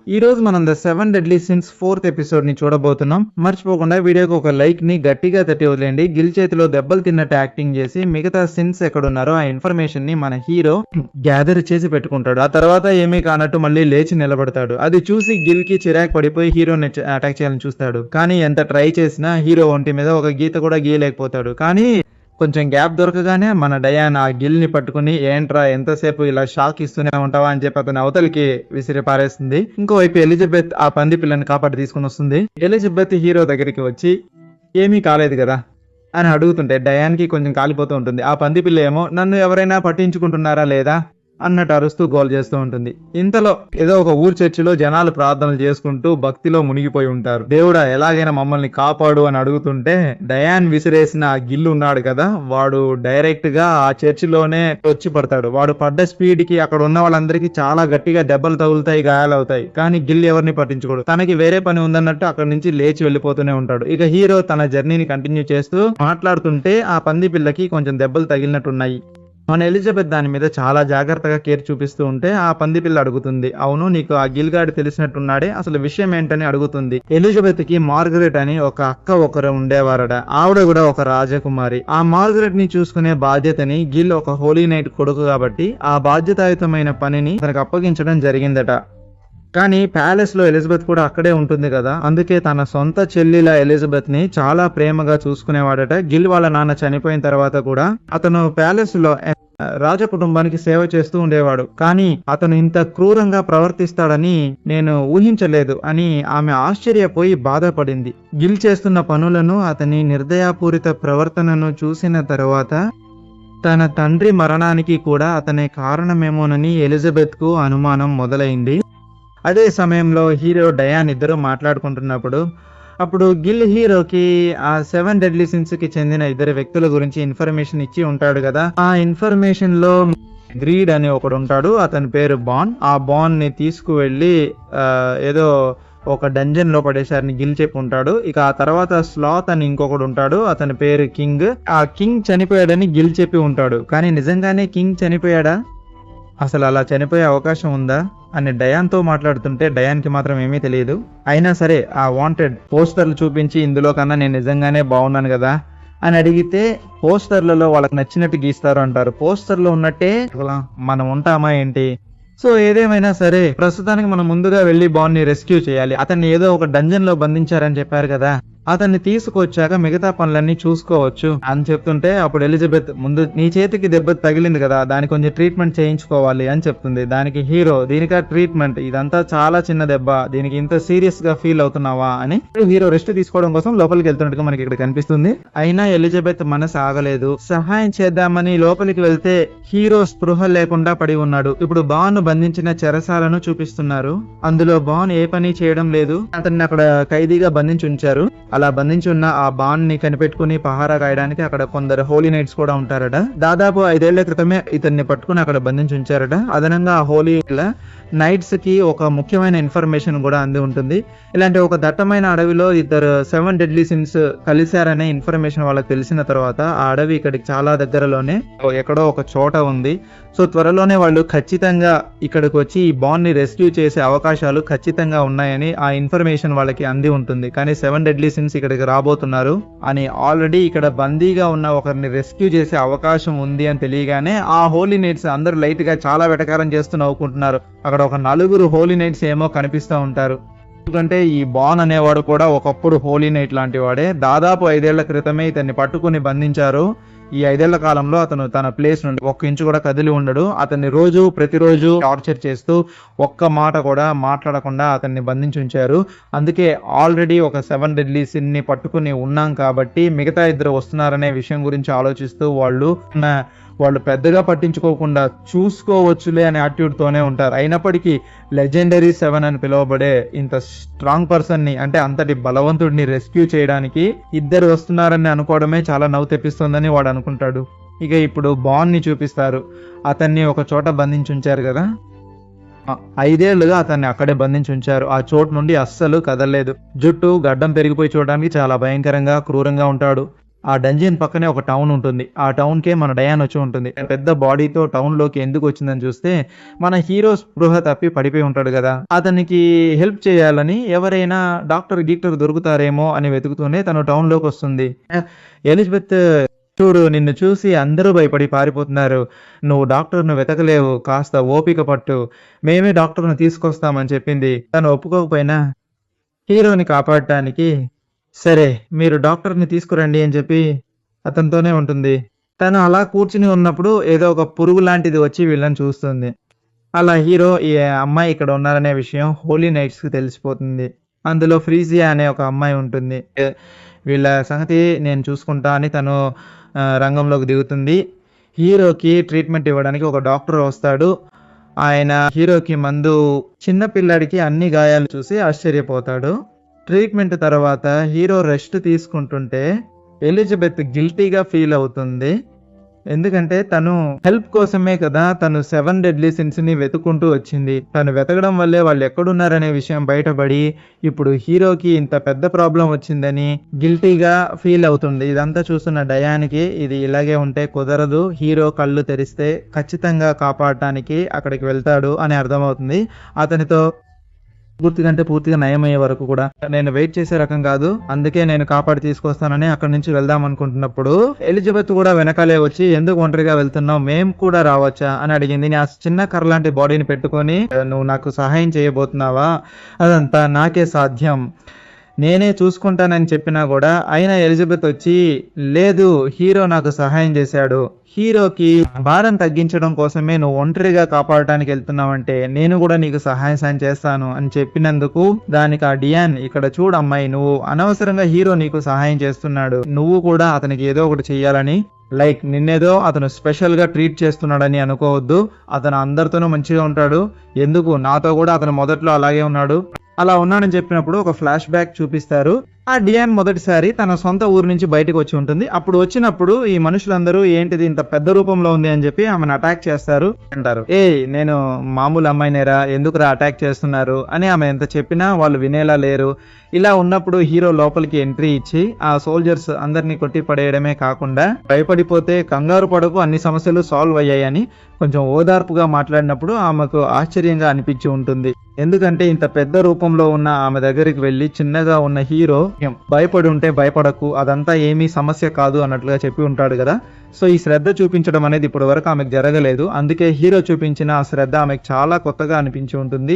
ఈ రోజు మనం the 7 deadly since 4th episode ని చూడబోతున్నాం. మర్చిపోకుండా వీడియోకి ఒక లైక్ ని గట్టిగా తట్టి వదిలేండి. గిల్ చేతిలో దెబ్బలు తిన్నట్టు యాక్టింగ్ చేసి మిగతా సిన్స్ ఎక్కడున్నారో ఆ ఇన్ఫర్మేషన్ ని మన హీరో గ్యాదర్ చేసి పెట్టుకుంటాడు. ఆ తర్వాత ఏమీ కానట్టు మళ్ళీ లేచి నిలబడతాడు. అది చూసి గిల్ కి చిరాకు పడిపోయి హీరోని అటాక్ చేయాలని చూస్తాడు. కానీ ఎంత ట్రై చేసినా హీరో ఒంటి మీద ఒక గీత కూడా గీయలేకపోతాడు. కానీ కొంచెం గ్యాప్ దొరకగానే మన డయాన్ ఆ గిల్ని పట్టుకుని ఏంట్రా ఎంతసేపు ఇలా షాక్ ఇస్తూనే ఉంటావా అని చెప్పి అతను అవతలికి విసిరి పారేస్తుంది. ఇంకోవైపు ఎలిజబెత్ ఆ పంది పిల్లని కాపాడి తీసుకుని వస్తుంది. ఎలిజబెత్ హీరో దగ్గరికి వచ్చి ఏమీ కాలేదు కదా అని అడుగుతుంటే డయాన్కి కొంచెం కాలిపోతూ ఉంటుంది. ఆ పంది పిల్ల ఏమో నన్ను ఎవరైనా పట్టించుకుంటున్నారా లేదా అన్నట్టు అరుస్తూ గోల్ చేస్తూ ఉంటుంది. ఇంతలో ఏదో ఒక ఊరు చర్చిలో జనాలు ప్రార్థనలు చేసుకుంటూ భక్తిలో మునిగిపోయి ఉంటారు. దేవుడా ఎలాగైనా మమ్మల్ని కాపాడు అని అడుగుతుంటే డయాన్ విసిరేసిన ఆ గిల్లు ఉన్నాడు కదా, వాడు డైరెక్ట్ గా ఆ చర్చిలోనే వచ్చి పడతాడు. వాడు పడ్డ స్పీడ్ కి అక్కడ ఉన్న వాళ్ళందరికీ చాలా గట్టిగా దెబ్బలు తగులుతాయి, గాయాలవుతాయి. కానీ గిల్ ఎవరిని పట్టించుకోడు. తనకి వేరే పని ఉందన్నట్టు అక్కడ నుంచి లేచి వెళ్ళిపోతూనే ఉంటాడు. ఇక హీరో తన జర్నీని కంటిన్యూ చేస్తూ మాట్లాడుతుంటే ఆ పంది పిల్లకి కొంచెం దెబ్బలు తగిలినట్టున్నాయి. మన ఎలిజబెత్ దాని మీద చాలా జాగ్రత్తగా కేర్ చూపిస్తూ ఉంటే ఆ పంది పిల్ల అడుగుతుంది, అవును నీకు ఆ గిల్ గాడి తెలిసినట్టున్నాడే, అసలు విషయం ఏంటని అడుగుతుంది. ఎలిజబెత్ కి మార్గరెట్ అని ఒక అక్క ఒకరు ఉండేవారట. ఆవిడ కూడా ఒక రాజకుమారి. ఆ మార్గరెట్ ని చూసుకునే బాధ్యతని గిల్ ఒక హోలీ నైట్ కొడుకు కాబట్టి ఆ బాధ్యతాయుతమైన పనిని తనకు అప్పగించడం జరిగిందట. కానీ ప్యాలెస్ లో ఎలిజబెత్ కూడా అక్కడే ఉంటుంది కదా, అందుకే తన సొంత చెల్లిల ఎలిజబెత్ ని చాలా ప్రేమగా చూసుకునేవాడట. గిల్ వాళ్ళ నాన్న చనిపోయిన తర్వాత కూడా అతను ప్యాలెస్ లో రాజ కుటుంబానికి సేవ చేస్తూ ఉండేవాడు. కానీ అతను ఇంత క్రూరంగా ప్రవర్తిస్తాడని నేను ఊహించలేదు అని ఆమె ఆశ్చర్యపోయి బాధపడింది. గిల్ చేస్తున్న పనులను, అతని నిర్దయాపూరిత ప్రవర్తనను చూసిన తర్వాత తన తండ్రి మరణానికి కూడా అతనే కారణమేమోనని ఎలిజబెత్ కు అనుమానం మొదలైంది. అదే సమయంలో హీరో డయాన్ ఇద్దరు మాట్లాడుకుంటున్నప్పుడు అప్పుడు గిల్ హీరోకి ఆ 7 డెడ్లీ సిన్స్ కి చెందిన ఇద్దరు వ్యక్తుల గురించి ఇన్ఫర్మేషన్ ఇచ్చి ఉంటాడు కదా. ఆ ఇన్ఫర్మేషన్ లో గ్రీడ్ అని ఒకడు ఉంటాడు, అతని పేరు బాన్. ఆ బాన్ ని తీసుకువెళ్ళి ఏదో ఒక డంజన్ లో పడేసారని గిల్ చెప్పి ఉంటాడు. ఇక ఆ తర్వాత స్లాత్ అని ఇంకొకడు ఉంటాడు, అతని పేరు కింగ్. ఆ కింగ్ చనిపోయాడని గిల్ చెప్పి ఉంటాడు. కానీ నిజంగానే కింగ్ చనిపోయాడా, అసలు అలా చనిపోయే అవకాశం ఉందా అని డయాన్తో మాట్లాడుతుంటే డయాన్కి మాత్రం ఏమీ తెలియదు. అయినా సరే ఆ వాంటెడ్ పోస్టర్లు చూపించి ఇందులో కన్నా నేను నిజంగానే బాగున్నాను కదా అని అడిగితే పోస్టర్లలో వాళ్ళకి నచ్చినట్టు గీస్తారు అంటారు. పోస్టర్లో ఉన్నట్టే మనం ఉంటామా ఏంటి? సో ఏదేమైనా సరే ప్రస్తుతానికి మనం ముందుగా వెళ్ళి బాన్ని రెస్క్యూ చేయాలి. అతన్ని ఏదో ఒక డంజన్ లో బంధించారని చెప్పారు కదా, అతన్ని తీసుకొచ్చాక మిగతా పనులన్నీ చూసుకోవచ్చు అని చెప్తుంటే అప్పుడు ఎలిజబెత్ ముందు నీ చేతికి దెబ్బ తగిలింది కదా, దానికి కొంచెం ట్రీట్మెంట్ చేయించుకోవాలి అని చెప్తుంది. దానికి హీరో దీనికా ట్రీట్మెంట్, ఇదంతా చాలా చిన్న దెబ్బ, దీనికి ఇంత సీరియస్ గా ఫీల్ అవుతున్నావా అని హీరో రెస్ట్ తీసుకోవడం కోసం లోపలికి వెళ్తున్నట్టుగా మనకి ఇక్కడ కనిపిస్తుంది. అయినా ఎలిజబెత్ మనసు ఆగలేదు. సహాయం చేద్దామని లోపలికి వెళ్తే హీరో స్పృహ లేకుండా పడి ఉన్నాడు. ఇప్పుడు బాన్ బంధించిన చెరసాలను చూపిస్తున్నారు. అందులో బాన్ ఏ పని చేయడం లేదు. అతన్ని అక్కడ ఖైదీగా బంధించి ఉంచారు. అలా బంధించి ఉన్న ఆ బాన్ ని కనిపెట్టుకుని పహారా కాయడానికి అక్కడ కొందరు హోలీ నైట్స్ కూడా ఉంటారట. దాదాపు 5 ఏళ్ల క్రితమే ఇతన్ని పట్టుకుని అక్కడ బంధించి ఉంచారట. అదనంగా ఆ హోలీ నైట్స్ కి ఒక ముఖ్యమైన ఇన్ఫర్మేషన్ కూడా అంది ఉంటుంది. ఇలాంటి ఒక దట్టమైన అడవిలో ఇద్దరు 7 డెడ్లీ సిన్స్ కలిశారనే ఇన్ఫర్మేషన్ వాళ్ళకి తెలిసిన తర్వాత ఆ అడవి ఇక్కడికి చాలా దగ్గరలోనే ఎక్కడో ఒక చోట ఉంది. సో త్వరలోనే వాళ్ళు ఖచ్చితంగా ఇక్కడికి వచ్చి ఈ బాన్ ని రెస్క్యూ చేసే అవకాశాలు ఖచ్చితంగా ఉన్నాయని ఆ ఇన్ఫర్మేషన్ వాళ్ళకి అంది ఉంటుంది. కానీ 7 డెడ్లీ సిన్స్ ఇక్కడికి రాబోతున్నారు అని ఆల్రెడీ ఇక్కడ బందీగా ఉన్న ఒకరిని రెస్క్యూ చేసే అవకాశం ఉంది అని తెలియగానే ఆ హోలీ నైట్స్ అందరూ లైట్ గా చాలా వెటకారం చేస్తూ నవ్వుకుంటున్నారు. అక్కడ ఒక 4 హోలీ నైట్స్ ఏమో కనిపిస్తూ ఉంటారు. ఎందుకంటే ఈ బాన్ అనేవాడు కూడా ఒకప్పుడు హోలీ నైట్ లాంటి వాడే. దాదాపు 5 ఏళ్ల క్రితమే ఇతన్ని పట్టుకుని బంధించారు. ఈ 5 ఏళ్ల కాలంలో అతను తన ప్లేస్ నుండి 1 ఇంచు కూడా కదిలి ఉండడు. అతన్ని ప్రతిరోజు టార్చర్ చేస్తూ ఒక్క మాట కూడా మాట్లాడకుండా అతన్ని బంధించి ఉంచారు. అందుకే ఆల్రెడీ ఒక 7 డెడ్లీ సిన్ ని పట్టుకుని ఉన్నాం కాబట్టి మిగతా ఇద్దరు వస్తున్నారనే విషయం గురించి ఆలోచిస్తూ వాళ్ళు పెద్దగా పట్టించుకోకుండా చూసుకోవచ్చులే అనే యాటిట్యూడ్ తోనే ఉంటారు. అయినప్పటికీ లెజెండరీ 7 అని పిలువబడే ఇంత స్ట్రాంగ్ పర్సన్ ని, అంటే అంతటి బలవంతుడిని రెస్క్యూ చేయడానికి ఇద్దరు వస్తున్నారని అనుకోవడమే చాలా నవ్వు తెప్పిస్తుందని వాడు అనుకుంటాడు. ఇక ఇప్పుడు బాన్ ని చూపిస్తారు. అతన్ని ఒక చోట బంధించి ఉంచారు కదా, 5 ఏళ్లుగా అతన్ని అక్కడే బంధించి ఉంచారు. ఆ చోటు నుండి అస్సలు కదలలేదు. జుట్టు గడ్డం పెరిగిపోయి చూడడానికి చాలా భయంకరంగా క్రూరంగా ఉంటాడు. ఆ డంజియన్ పక్కనే ఒక టౌన్ ఉంటుంది. ఆ టౌన్‌కే మన డయాన్ వచ్చి ఉంటుంది. పెద్ద బాడీతో టౌన్‌లోకి ఎందుకు వచ్చిందని చూస్తే, మన హీరో స్పృహ తప్పి పడిపోయి ఉంటాడు గదా! అతనికి హెల్ప్ చేయాలని ఎవరైనా డాక్టర్ దొరుకుతారేమో అని వెతుకుతూనే తను టౌన్‌లోకొస్తుంది. ఎలిజబెత్ చూడు నిన్ను చూసి అందరూ భయపడి పారిపోతున్నారు. నువ్వు డాక్టర్‌ను వెతకలేవు. కాస్త ఓపిక పట్టు. మేమే డాక్టర్‌ని తీసుకొస్తామని చెప్పింది. తను ఒప్పుకోకపోయినా హీరోని కాపాడటానికి సరే మీరు డాక్టర్‌ని తీసుకురండి అని చెప్పి అతనితోనే ఉంటుంది. తను అలా కూర్చొని ఉన్నప్పుడు ఏదో ఒక పురుగు లాంటిది వచ్చి వీళ్ళని చూస్తుంది. అలా హీరో ఈ అమ్మాయి ఇక్కడ ఉన్నారనే విషయం హోలీ నైట్స్‌కి తెలిసిపోతుంది. అందులో ఫ్రీజియా అనే ఒక అమ్మాయి ఉంటుంది. వీళ్ళ సంగతి నేను చూసుకుంటా అని తను రంగంలోకి దిగుతుంది. హీరోకి ట్రీట్మెంట్ ఇవ్వడానికి ఒక డాక్టర్ వస్తాడు. ఆయన హీరోకి మందు చిన్న పిల్లాడికి అన్ని గాయాలు చూసి ఆశ్చర్యపోతాడు. ట్రీట్మెంట్ తర్వాత హీరో రెస్ట్ తీసుకుంటుంటే ఎలిజబెత్ గిల్టీగా ఫీల్ అవుతుంది. ఎందుకంటే తను హెల్ప్ కోసమే కదా తను 7 డెడ్లీ సిన్స్‌ని వెతుక్కుంటూ వచ్చింది. తను వెతకడం వల్లే వాళ్ళు ఎక్కడున్నారనే విషయం బయటపడి ఇప్పుడు హీరోకి ఇంత పెద్ద ప్రాబ్లమ్ వచ్చిందని గిల్టీగా ఫీల్ అవుతుంది. ఇదంతా చూస్తున్న డయాన్‌కి ఇది ఇలాగే ఉంటే కుదరదు. హీరో కళ్ళు తెరిస్తే ఖచ్చితంగా కాపాడటానికి అక్కడికి వెళ్తాడు అని అర్థమవుతుంది. అతనితో పూర్తిగా నయమయ్యే వరకు కూడా నేను వెయిట్ చేసే రకం కాదు. అందుకే నేను కాపాడి తీసుకొస్తానని అక్కడి నుంచి వెళ్దాం అనుకుంటున్నప్పుడు ఎలిజబెత్ కూడా వెనకాలే వచ్చి ఎందుకు ఒంటరిగా వెళ్తున్నావు? మేము కూడా రావచ్చా అని అడిగింది. ఆ చిన్న కర్ర లాంటి బాడీని పెట్టుకొని నువ్వు నాకు సహాయం చేయబోతున్నావా? అదంతా నాకే సాధ్యం. నేనే చూసుకుంటానని చెప్పినా కూడా అయినా ఎలిజబెత్ వచ్చి లేదు హీరో నాకు సహాయం చేశాడు. హీరోకి భారం తగ్గించడం కోసమే నువ్వు ఒంటరిగా కాపాడటానికి వెళ్తున్నావంటే నేను కూడా నీకు సహాయం చేస్తాను అని చెప్పినందుకు దానికి ఆ డియాన్ ఇక్కడ చూడు అమ్మాయి నువ్వు అనవసరంగా హీరో నీకు సహాయం చేస్తున్నాడు. నువ్వు కూడా అతనికి ఏదో ఒకటి చెయ్యాలని లైక్ నిన్నేదో అతను స్పెషల్ గా ట్రీట్ చేస్తున్నాడని అనుకోవద్దు. అతను అందరితోనూ మంచిగా ఉంటాడు. ఎందుకు నాతో కూడా అతను మొదట్లో అలాగే ఉన్నాడు. అలా ఉన్నానని చెప్పినప్పుడు ఒక ఫ్లాష్ బ్యాక్ చూపిస్తారు. ఆ డియాన్ మొదటిసారి తన సొంత ఊరు నుంచి బయటకు వచ్చి ఉంటుంది. అప్పుడు వచ్చినప్పుడు ఈ మనుషులందరూ ఏంటిది ఇంత పెద్ద రూపంలో ఉంది అని చెప్పి ఆమెను అటాక్ చేస్తారు అంటారు. నేను మామూలు అమ్మాయినేరా ఎందుకురా అటాక్ చేస్తున్నారు అని ఆమె ఎంత చెప్పినా వాళ్ళు వినేలా లేరు. ఇలా ఉన్నప్పుడు హీరో లోపలికి ఎంట్రీ ఇచ్చి ఆ సోల్జర్స్ అందరినీ కొట్టి పడేయడమే కాకుండా భయపడిపోతే కంగారు పడకు అన్ని సమస్యలు సాల్వ్ అయ్యాయని కొంచెం ఓదార్పుగా మాట్లాడినప్పుడు ఆమెకు ఆశ్చర్యంగా అనిపించి ఉంటుంది. ఎందుకంటే ఇంత పెద్ద రూపంలో ఉన్న ఆమె దగ్గరికి వెళ్ళి చిన్నగా ఉన్న హీరో భయపడి ఉంటే భయపడకు అదంతా ఏమీ సమస్య కాదు అన్నట్లుగా చెప్పి ఉంటాడు కదా. సో ఈ శ్రద్ధ చూపించడం అనేది ఇప్పటి వరకు ఆమెకు జరగలేదు. అందుకే హీరో చూపించిన ఆ శ్రద్ధ ఆమెకు చాలా కొత్తగా అనిపించి ఉంటుంది.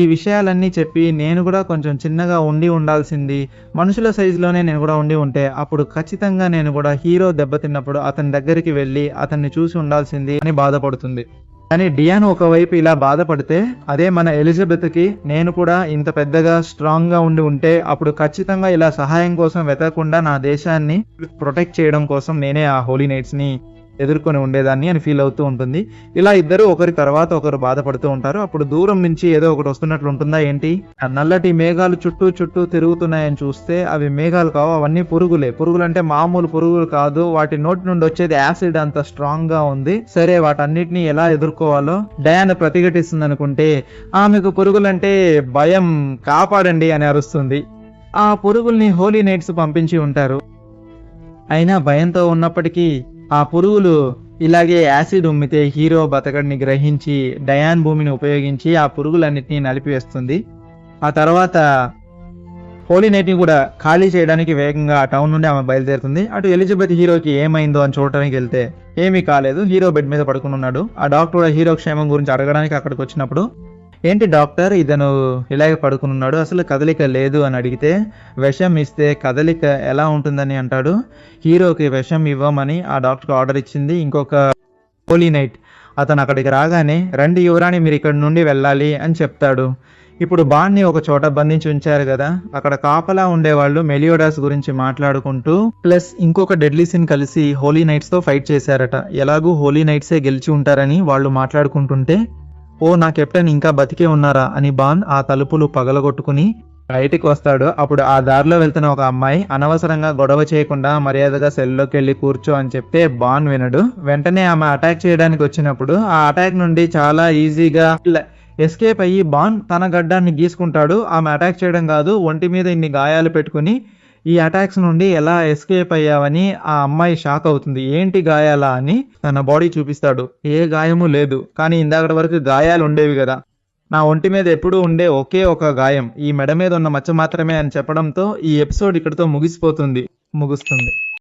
ఈ విషయాలన్నీ చెప్పి నేను కూడా కొంచెం చిన్నగా ఉండాల్సింది మనుషుల సైజులోనే నేను కూడా ఉంటే అప్పుడు ఖచ్చితంగా నేను కూడా హీరో దెబ్బతిన్నప్పుడు అతని దగ్గరికి వెళ్ళి అతన్ని చూసి ఉండాల్సింది అని బాధపడుతుంది. కానీ డియాన్ ఒకవైపు ఇలా బాధపడితే అదే మన ఎలిజబెత్కి నేను కూడా ఇంత పెద్దగా స్ట్రాంగ్ గా ఉంటే అప్పుడు ఖచ్చితంగా ఇలా సహాయం కోసం వెతకకుండా నా దేశాన్ని ప్రొటెక్ట్ చేయడం కోసం నేనే ఆ హోలీ నైట్స్ ని ఎదుర్కొని ఉండేదాన్ని అని ఫీల్ అవుతూ ఉంటుంది. ఇలా ఇద్దరు ఒకరి తర్వాత ఒకరు బాధపడుతూ ఉంటారు. అప్పుడు దూరం నుంచి ఏదో ఒకటి వస్తున్నట్లు ఉంటుందా ఏంటి నల్లటి మేఘాలు చుట్టూ తిరుగుతున్నాయని చూస్తే అవి మేఘాలు కావు, అవన్నీ పురుగులంటే మామూలు పురుగులు కాదు. వాటి నోటి నుండి వచ్చేది యాసిడ్ అంత స్ట్రాంగ్ గా ఉంది. సరే వాటన్నిటిని ఎలా ఎదుర్కోవాలో డయాన్ ప్రతిఘటిస్తుంది అనుకుంటే ఆమెకు పురుగులంటే భయం, కాపాడండి అని అరుస్తుంది. ఆ పురుగుల్ని హోలీ నైట్స్ పంపించి ఉంటారు. అయినా భయంతో ఉన్నప్పటికీ ఆ పురుగులు ఇలాగే యాసిడ్ ఉమ్మితే హీరో బతకడిని గ్రహించి డయాన్ భూమిని ఉపయోగించి ఆ పురుగులన్నిటినీ నలిపివేస్తుంది. ఆ తర్వాత హోలీ నైట్ ని కూడా ఖాళీ చేయడానికి వేగంగా ఆ టౌన్ నుండి ఆమె బయలుదేరుతుంది. అటు ఎలిజబెత్ హీరోకి ఏమైందో అని చూడటానికి వెళ్తే ఏమీ కాలేదు. హీరో బెడ్ మీద పడుకుని ఉన్నాడు. ఆ డాక్టర్ కూడా హీరో క్షేమం గురించి అడగడానికి అక్కడికి వచ్చినప్పుడు ఏంటి డాక్టర్ ఇతను ఇలాగే పడుకున్నాడు అసలు కదలిక లేదు అని అడిగితే విషం ఇస్తే కదలిక ఎలా ఉంటుందని అంటాడు. హీరోకి విషం ఇవ్వమని ఆ డాక్టర్కి ఆర్డర్ ఇచ్చింది ఇంకొక హోలీ నైట్. అతను అక్కడికి రాగానే రండి యువరాణి మీరు ఇక్కడ నుండి వెళ్ళాలి అని చెప్తాడు. ఇప్పుడు బాండ్ని ఒక చోట బంధించి ఉంచారు కదా, అక్కడ కాపలా ఉండేవాళ్ళు మెలియోడాస్ గురించి మాట్లాడుకుంటూ ప్లస్ ఇంకొక డెడ్లీ సిన్ కలిసి హోలీ నైట్స్ తో ఫైట్ చేశారట. ఎలాగూ హోలీ నైట్సే గెలిచి ఉంటారని వాళ్ళు మాట్లాడుకుంటుంటే ఓ నా కెప్టెన్ ఇంకా బతికే ఉన్నారా అని బాండ్ ఆ తలుపులు పగలగొట్టుకుని బయటికి వస్తాడు. అప్పుడు ఆ దారిలో వెళ్తున్న ఒక అమ్మాయి అనవసరంగా గొడవ చేయకుండా మర్యాదగా సెల్లోకి వెళ్ళి కూర్చో అని చెప్తే బాండ్ వినడు. వెంటనే ఆమె అటాక్ చేయడానికి వచ్చినప్పుడు ఆ అటాక్ నుండి చాలా ఈజీగా ఎస్కేప్ అయ్యి బాండ్ తన గడ్డాన్ని గీసుకుంటాడు. ఆమె అటాక్ చేయడం కాదు, ఒంటి మీద ఇన్ని గాయాలు పెట్టుకుని ఈ అటాక్స్ నుండి ఎలా ఎస్కేప్ అయ్యావని ఆ అమ్మాయి షాక్ అవుతుంది. ఏంటి గాయాలా అని తన బాడీ చూపిస్తాడు. ఏ గాయము లేదు, కానీ ఇందాకటి వరకు గాయాలు ఉండేవి కదా, నా ఒంటి మీద ఎప్పుడూ ఉండే ఒకే ఒక గాయం ఈ మెడ మీద ఉన్న మచ్చ మాత్రమే అని చెప్పడంతో ఈ ఎపిసోడ్ ఇక్కడితో ముగుస్తుంది.